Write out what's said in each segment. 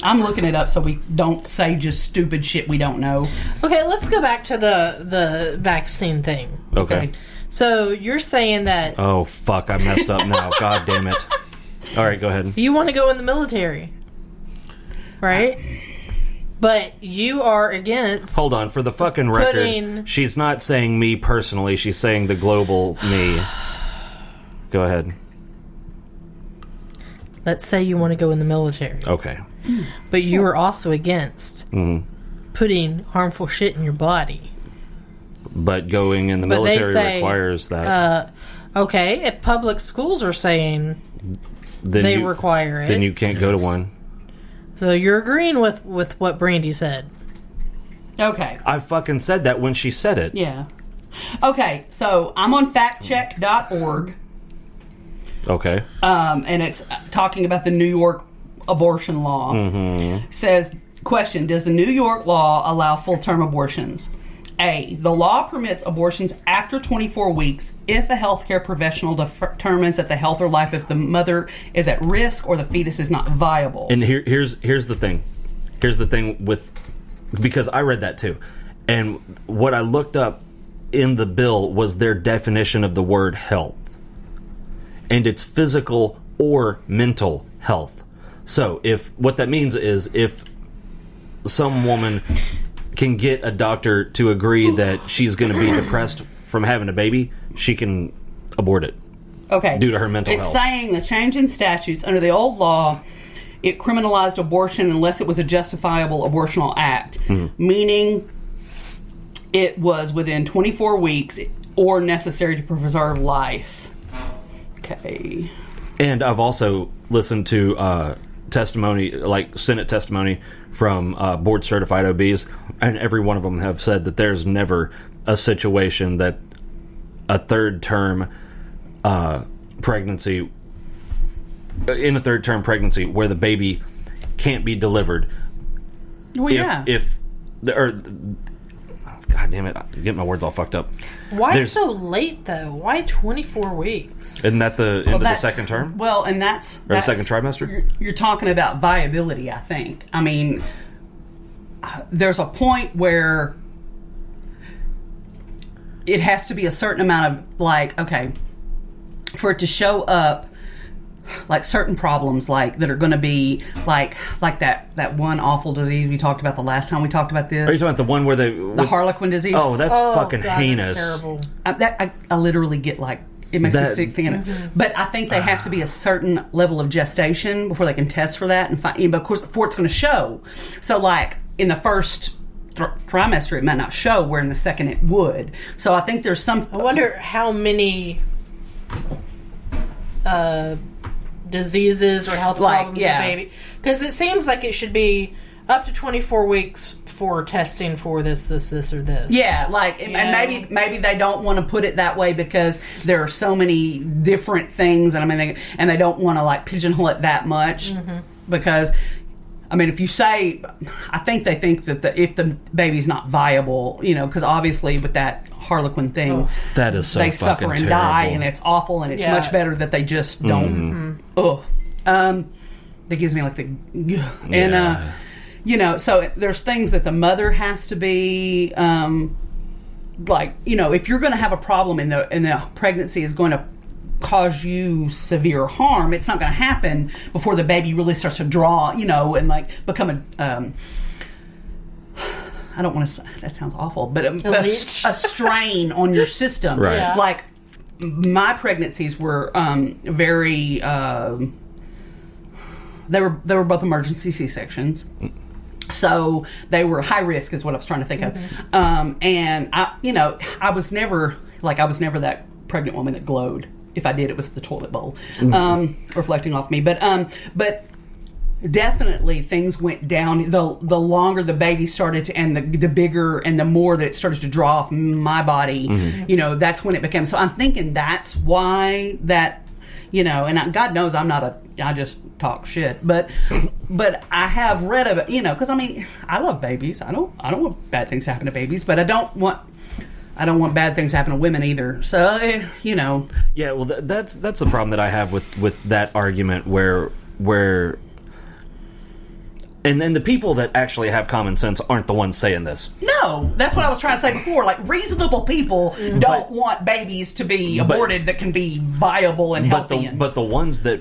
I'm looking it up so we don't say just stupid shit we don't know. Okay, let's go back to the vaccine thing. Okay. So you're saying that... Oh, fuck, I messed up now. God damn it. All right, go ahead. You want to go in the military, right? But you are against... Hold on, for the fucking record, she's not saying me personally, she's saying the global me. Go ahead. Let's say you want to go in the military. Okay. But you are also against putting harmful shit in your body. But going in the military requires that. Okay, if public schools are saying they require it... Then you can't go to one. So you're agreeing with what Brandy said. Okay. I fucking said that when she said it. Yeah. Okay, so I'm on factcheck.org. Okay. And it's talking about the New York abortion law. Says, question, does the New York law allow full-term abortions? A, the law permits abortions after 24 weeks if a healthcare professional determines that the health or life of the mother is at risk or the fetus is not viable. And here's the thing. Here's the thing with... Because I read that too. And what I looked up in the bill was their definition of the word health. And it's physical or mental health. So what that means is if some woman can get a doctor to agree that she's going to be depressed from having a baby, she can abort it. Okay. Due to her mental health. It's health. saying the change in statutes under the old law, it criminalized abortion unless it was a justifiable abortional act, meaning it was within 24 weeks or necessary to preserve life. Okay. And I've also listened to testimony, like Senate testimony from board certified OBs, and every one of them have said that there's never a situation that a third term pregnancy, in a third term pregnancy where the baby can't be delivered. Well, yeah. God damn it, I'm getting my words all fucked up. Why so late, though? Why 24 weeks? Isn't that the end of the second term? Well, and that's the second trimester? You're talking about viability, I think. I mean, there's a point where it has to be a certain amount of, like, okay, for it to show up, like certain problems, like that are going to be like that one awful disease we talked about the last time we talked about this. Are you talking about the one where the Harlequin disease? Oh, that's fucking God, heinous. That's terrible. I literally get like, it makes me sick thinking of it. But I think they have to be a certain level of gestation before they can test for that and find. But of course, before it's going to show. So like in the first trimester, it might not show. Where in the second, it would. So I think there's some. I wonder how many diseases or health problems the baby, because it seems like it should be up to 24 weeks for testing for this or this. Yeah, like, and maybe they don't want to put it that way because there are so many different things, and I mean, they don't want to like pigeonhole it that much because, I mean, if you say, I think they think that if the baby's not viable, you know, because obviously with that Harlequin thing, that is so they fucking suffer and terrible. Die, and it's awful, and it's much better that they just don't. That gives me like the, and you know, so there's things that the mother has to be, like, you know, if you're going to have a problem and the pregnancy is going to cause you severe harm, it's not going to happen before the baby really starts to draw, you know, and like become a. I don't want to say, that sounds awful, but a strain on your system. Right. Yeah. Like, my pregnancies were very, they were both emergency C-sections. So they were high risk is what I was trying to think of. And I was never that pregnant woman that glowed. If I did, it was the toilet bowl, reflecting off me. But definitely things went down the longer the baby started to, and the bigger and the more that it started to draw off my body, you know, that's when it became. So I'm thinking that's why that, you know, and God knows I just talk shit, but I have read about, you know, because I mean, I love babies. I don't want bad things to happen to babies, but I don't want I don't want bad things to happen to women either. So, you know. Yeah, well, that's the problem that I have with that argument where and then the people that actually have common sense aren't the ones saying this. No, that's what I was trying to say before. Like, reasonable people don't want babies to be aborted that can be viable and healthy. But the ones that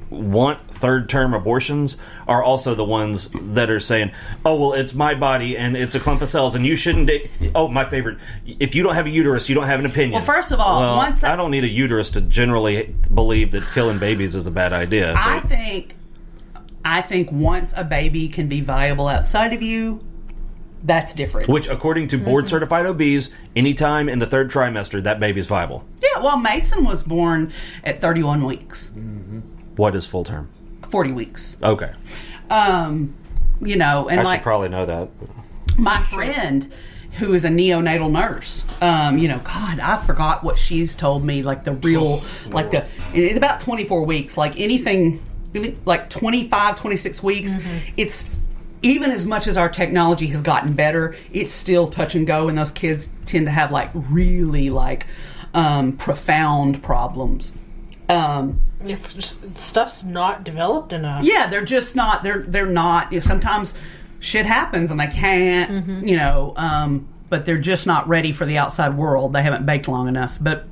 want third-term abortions are also the ones that are saying, oh, well, it's my body and it's a clump of cells and you shouldn't... Oh, my favorite. If you don't have a uterus, you don't have an opinion. Well, first of all, I don't need a uterus to generally believe that killing babies is a bad idea. I think once a baby can be viable outside of you, that's different. Which, according to board-certified OBs, anytime in the third trimester, that baby's viable. Yeah, well, Mason was born at 31 weeks. What is full term? 40 weeks. Okay. You know, and I should probably know that. My friend, who is a neonatal nurse, you know, God, I forgot what she's told me, like the real, it's about 24 weeks, like anything, like 25, 26 weeks, it's, even as much as our technology has gotten better, it's still touch and go, and those kids tend to have, like, really, like, profound problems. It's just, stuff's not developed enough. Yeah, they're just not. They're not. You know, sometimes shit happens and they can't. You know, but they're just not ready for the outside world. They haven't baked long enough. But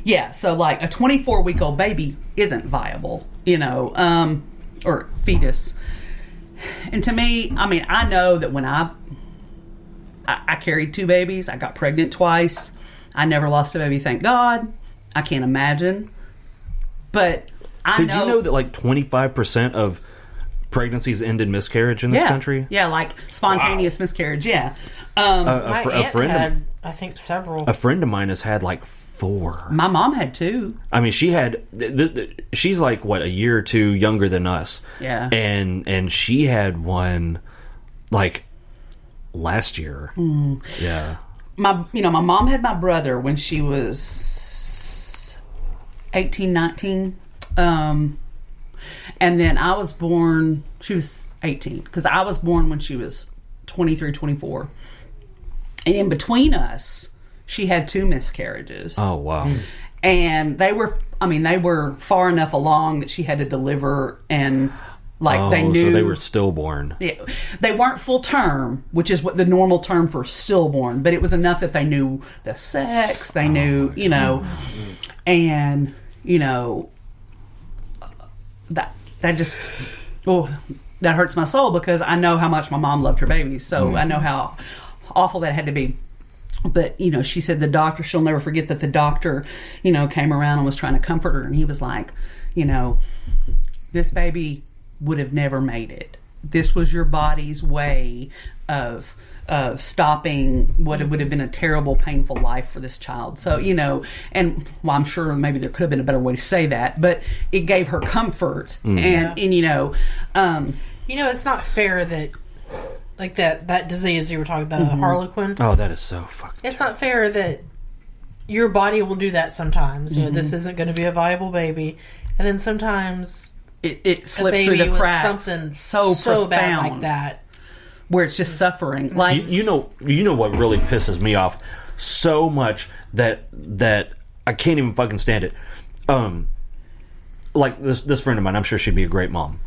yeah, so like a 24-week-old baby isn't viable. You know, or fetus. And to me, I mean, I know that when I carried 2 babies, I got pregnant twice. I never lost a baby, thank God. I can't imagine. But Did you know that like 25% of pregnancies end in miscarriage in this country? Yeah, like spontaneous miscarriage, yeah. My aunt had, I think, several. A friend of mine has had like 4. My mom had 2. I mean, she had... she's like, what, a year or 2 younger than us. Yeah. And she had one like last year. Yeah. My mom had my brother when she was 18, 19. And then I was born, she was 18, because I was born when she was 23, 24. And in between us, she had 2 miscarriages. Oh, wow. And they were far enough along that she had to deliver, and like they knew. So they were stillborn. Yeah, they weren't full term, which is what the normal term for stillborn, but it was enough that they knew the sex, they knew, you know, and, you know, that just, that hurts my soul, because I know how much my mom loved her babies, so I know how awful that had to be. But, you know, she said she'll never forget that the doctor, you know, came around and was trying to comfort her, and he was like, you know, this baby would have never made it. This was your body's way of stopping what would have been a terrible, painful life for this child. So, you know, and well, I'm sure maybe there could have been a better way to say that, but it gave her comfort. And you know, it's not fair that, like that disease you were talking about, Harlequin. Oh, that is so fucking. It's not fair that your body will do that sometimes. You know, this isn't going to be a viable baby, and then sometimes it slips through the cracks. Something so profound bad like that, where it's just suffering. Like you know what really pisses me off so much that I can't even fucking stand it. Like this friend of mine, I'm sure she'd be a great mom.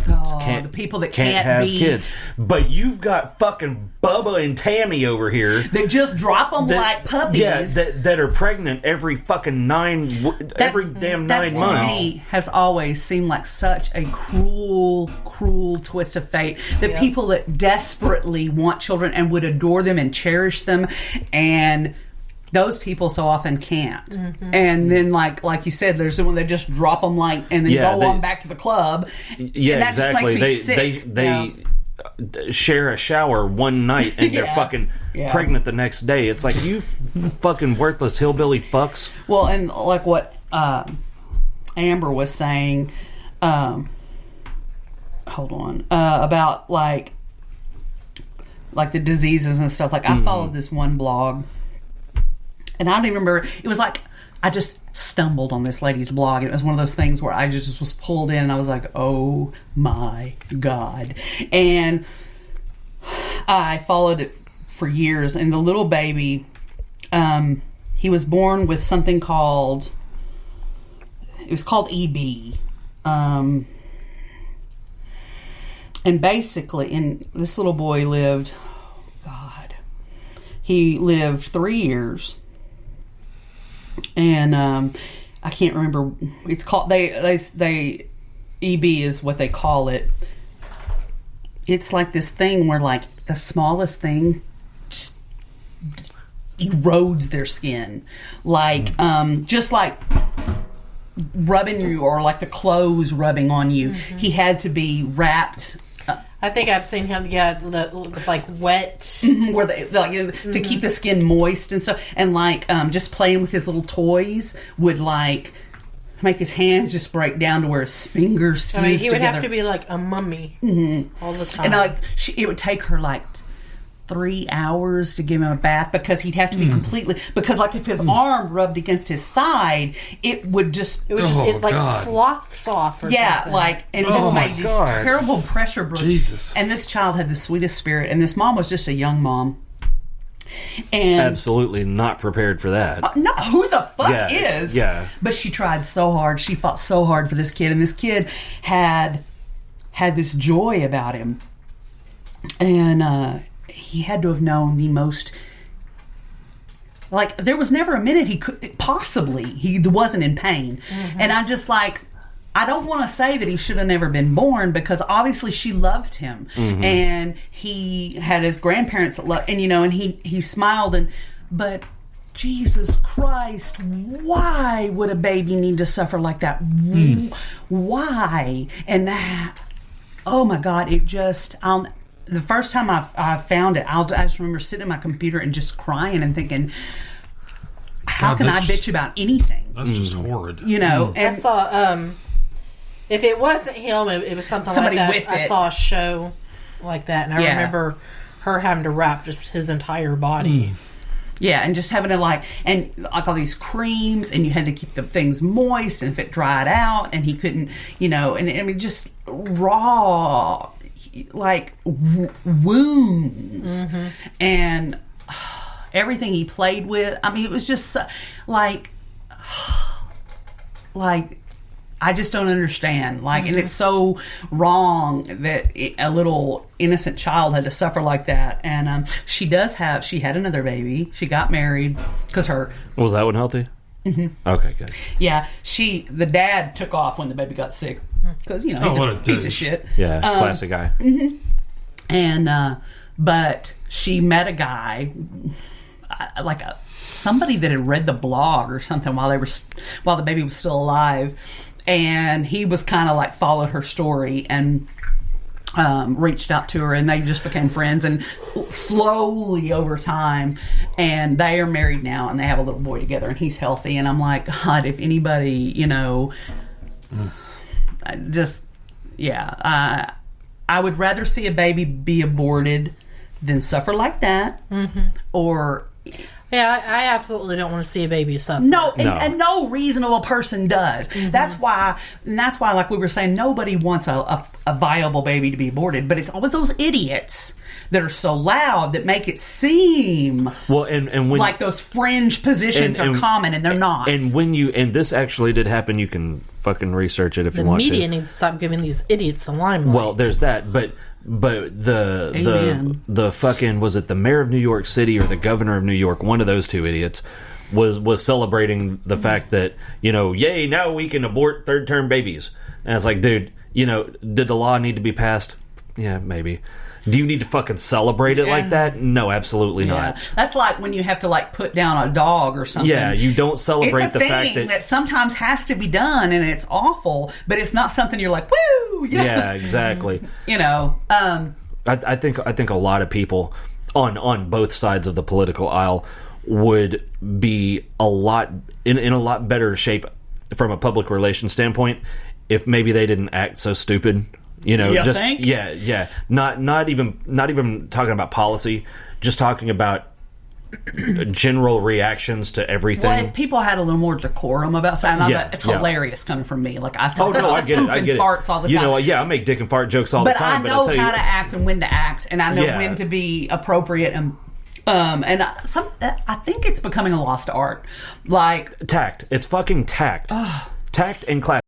The people that can't have kids, but you've got fucking Bubba and Tammy over here that just drop them like puppies. Yeah, that are pregnant every fucking 9 months. To me has always seemed like such a cruel twist of fate. That people that desperately want children and would adore them and cherish them, and those people so often can't. And then, like you said, there's someone that just drop them and then go on back to the club. Yeah, and that exactly. Just makes me sick. They share a shower one night and they're fucking pregnant the next day. It's like, you fucking worthless hillbilly fucks. Well, and like what Amber was saying, hold on, about like the diseases and stuff. Like I followed this one blog. And I don't even remember, it was like, I just stumbled on this lady's blog. And it was one of those things where I just was pulled in and I was like, oh my God. And I followed it for years, and the little baby, he was born with something called, it was called EB. And basically, and this little boy lived, he lived 3 years. And I can't remember, it's called, they EB is what they call it. It's like this thing where like the smallest thing just erodes their skin. Like, just like rubbing you, or like the clothes rubbing on you. He had to be wrapped. I think I've seen him, like wet. Where they, like, to keep the skin moist and stuff. And like, just playing with his little toys would like make his hands just break down to where his fingers fused he would together. have to be like a mummy all the time. And like, it would take her like 3 hours to give him a bath, because he'd have to be completely, because like if his arm rubbed against his side, it would sloths off. Or something. Like, and it just made these terrible pressure bruises. Jesus. And this child had the sweetest spirit, and this mom was just a young mom. And absolutely not prepared for that. No, who the fuck is? Yeah. But she tried so hard. She fought so hard for this kid, and this kid had this joy about him, and he had to have known the most. Like, there was never a minute he wasn't in pain, and I'm just like, I don't want to say that he should have never been born, because obviously she loved him, and he had his grandparents that loved, and and he smiled, but Jesus Christ, why would a baby need to suffer like that? Why? And oh my God, it just, the first time I found it, I just remember sitting at my computer and just crying and thinking, how can I bitch about anything? That's just horrid. And I saw, if it wasn't him, it was somebody like that. With I saw a show like that, and I remember her having to wrap just his entire body. Yeah, and just having to like all these creams, and you had to keep the things moist, and if it dried out, and he couldn't, and I mean, just raw, like wounds, and everything he played with. I mean, it was just like I just don't understand. Like, and it's so wrong that a little innocent child had to suffer like that. And she had another baby. She got married because was that one healthy? Okay, good. Yeah, the dad took off when the baby got sick because he's a piece of shit. Yeah, classic guy. And but she met a guy, like somebody that had read the blog or something while the baby was still alive. And he was kind of like followed her story and reached out to her, and they just became friends, and slowly over time, and they are married now, and they have a little boy together, and he's healthy. And I'm like, God, if anybody, I would rather see a baby be aborted than suffer like that, or. Yeah, I absolutely don't want to see a baby suffer. No, and no reasonable person does. That's why, like we were saying, nobody wants a viable baby to be aborted. But it's always those idiots that are so loud that make it seem and when, like those fringe positions are common, and they're not. And this actually did happen. You can fucking research it if you want to. The media needs to stop giving these idiots the limelight. Well, there's that, but the fucking, was it the mayor of New York City or the governor of New York, one of those two idiots was celebrating the fact that, yay, now we can abort third term babies. And it's like, dude, did the law need to be passed? Yeah, maybe. Do you need to fucking celebrate it like that? No, absolutely not. That's like when you have to like put down a dog or something. Yeah, you don't celebrate the fact that sometimes has to be done, and it's awful, but it's not something you're like, woo! Yeah, exactly. I think a lot of people on both sides of the political aisle would be in a lot better shape from a public relations standpoint if maybe they didn't act so stupid. Think? Yeah. Not even talking about policy, just talking about general reactions to everything. Well, if people had a little more decorum about something, it's hilarious coming from me. Like, I talk I get it. Farts all the time. I make dick and fart jokes all the time. But I know how to act and when to act, and I know when to be appropriate and And I think it's becoming a lost art. Like tact. It's fucking tact. Tact and class.